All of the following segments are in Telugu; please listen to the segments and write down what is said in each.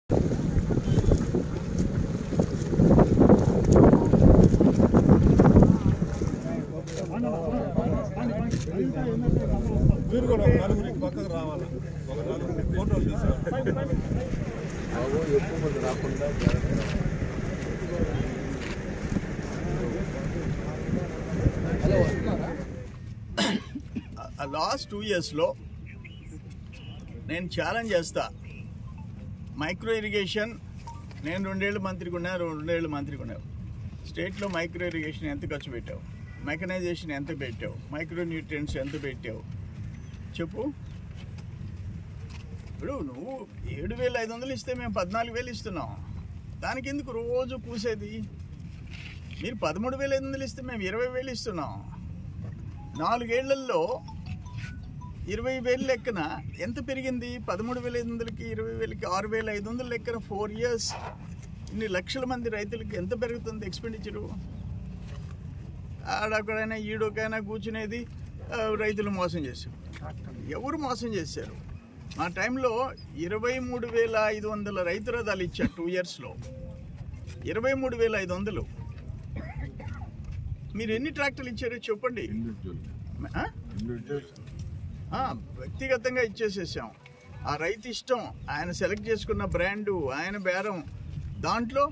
మీరు కూడా నలుగురికి పక్కకు రావాలి. ఒక నలుగురికి ఫోటోలు తీసుకోవాలి. ఎక్కువ మంది రాకుండా లాస్ట్ 2 yearsలో నేను ఛాలెంజ్ చేస్తా. మైక్రో ఇరిగేషన్ నేను 2 ఏళ్ళు మంత్రికి ఉన్నా, 2 ఏళ్ళు మంత్రికి ఉన్నావు. స్టేట్లో మైక్రో ఇరిగేషన్ ఎంత ఖర్చు పెట్టావు, మెకనైజేషన్ ఎంత పెట్టావు, మైక్రో న్యూట్రియంట్స్ ఎంత పెట్టావు చెప్పు. ఇప్పుడు నువ్వు 7,500 ఇస్తే మేము 14,000 ఇస్తున్నాం. దానికి ఎందుకు రోజు పూసేది? మీరు 13,500 ఇస్తే మేము 20,000 ఇస్తున్నాం. 4 ఏళ్లలో 20,000 లెక్కన ఎంత పెరిగింది? 13,500కి 20,000కి 6,500 లెక్కన 4 years ఇన్ని లక్షల మంది రైతులకి ఎంత పెరుగుతుంది ఎక్స్పెండిచరు? ఆడొక్కడైనా ఈడొకైనా కూర్చునేది రైతులు మోసం చేశారు. ఎవరు మోసం చేశారు? మా టైంలో 23,500 రైతు రథాలు ఇచ్చారు 2 yearsలో. 23,500. మీరు ఎన్ని ట్రాక్టర్లు ఇచ్చారో చెప్పండి. వ్యక్తిగతంగా ఇచ్చేసేసాం. ఆ రైతు ఇష్టం, ఆయన సెలెక్ట్ చేసుకున్న బ్రాండు, ఆయన బేరం, దాంట్లో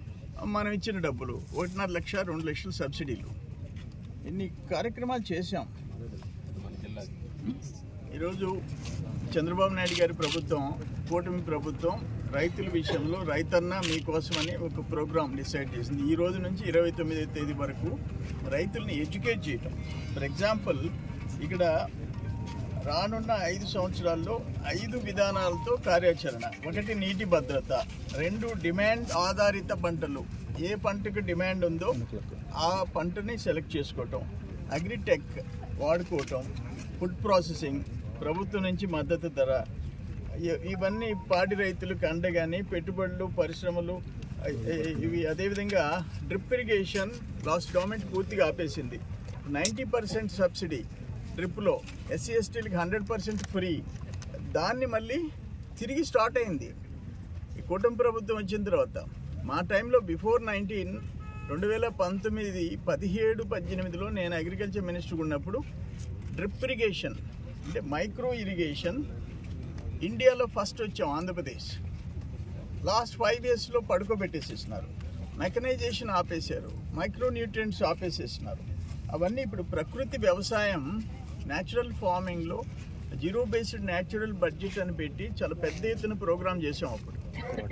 మనం ఇచ్చిన డబ్బులు 1.5 లక్ష 2 లక్షల సబ్సిడీలు, ఇన్ని కార్యక్రమాలు చేశాం. ఈరోజు చంద్రబాబు నాయుడు గారి ప్రభుత్వం, కూటమి ప్రభుత్వం రైతుల విషయంలో రైతన్న మీకోసమని ఒక ప్రోగ్రాం డిసైడ్ చేసింది. ఈ రోజు నుంచి 29వ తేదీ వరకు రైతుల్ని ఎడ్యుకేట్ చేయటం. ఫర్ ఎగ్జాంపుల్, ఇక్కడ రానున్న 5 సంవత్సరాల్లో 5 విధానాలతో కార్యాచరణ. 1 నీటి భద్రత, 2 డిమాండ్ ఆధారిత పంటలు, ఏ పంటకు డిమాండ్ ఉందో ఆ పంటని సెలెక్ట్ చేసుకోవటం, అగ్రిటెక్ వాడుకోవటం, ఫుడ్ ప్రాసెసింగ్, ప్రభుత్వం నుంచి మద్దతు ధర, ఇవన్నీ పాడి రైతులకు అండగాని, పెట్టుబడులు, పరిశ్రమలు ఇవి. అదేవిధంగా డ్రిప్ ఇరిగేషన్ లాస్ట్ గవర్నమెంట్ పూర్తిగా ఆపేసింది. 90% సబ్సిడీ డ్రిప్లో, SC STలకు 100% ఫ్రీ. దాన్ని మళ్ళీ తిరిగి స్టార్ట్ అయింది ఈ కూటమి ప్రభుత్వం వచ్చిన తర్వాత. మా టైంలో బిఫోర్ 2019, 17, 18లో నేను అగ్రికల్చర్ మినిస్టర్ ఉన్నప్పుడు డ్రిప్ ఇరిగేషన్ అంటే మైక్రో ఇరిగేషన్ ఇండియాలో ఫస్ట్ వచ్చాం ఆంధ్రప్రదేశ్. లాస్ట్ 5 yearsలో పడుకోబెట్టేసేసినారు. మెకనైజేషన్ ఆపేశారు, మైక్రో న్యూట్రియంట్స్ ఆపేసేసినారు. అవన్నీ ఇప్పుడు ప్రకృతి వ్యవసాయం, న్యాచురల్ ఫార్మింగ్లో జీరో బేస్డ్ న్యాచురల్ బడ్జెట్ అని పెట్టి చాలా పెద్ద ఎత్తున ప్రోగ్రామ్ చేసాం. అప్పుడు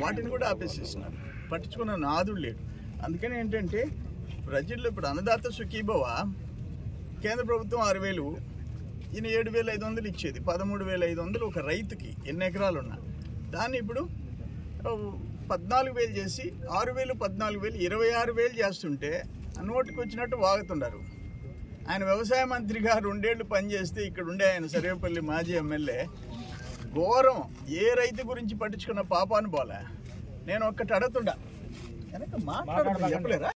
వాటిని కూడా ఆపేసేసినారు. పట్టించుకున్న నాదుడు లేడు. అందుకని ఏంటంటే ప్రజల్లో ఇప్పుడు అన్నదాత సుఖీభవ కేంద్ర ప్రభుత్వం 6,000, ఈయన 7,500 ఇచ్చేది. 13,500 ఒక రైతుకి ఎన్ని ఎకరాలు ఉన్నా. దాన్ని ఇప్పుడు 14,000 చేసి 6,000, 14,000, 26,000 చేస్తుంటే నోటికి వచ్చినట్టు వాగుతున్నారు. ఆయన వ్యవసాయ మంత్రిగా 2 ఏళ్ళు పనిచేస్తే ఇక్కడ ఉండే ఆయన సర్వేపల్లి మాజీ ఎమ్మెల్యే ఘోరం. ఏ రైతు గురించి పట్టించుకున్న పాపాను పోలే. నేను ఒక్కటి అడుగుతుండా, వెనక మాట్లాడుతున్నా చెప్పలేరా?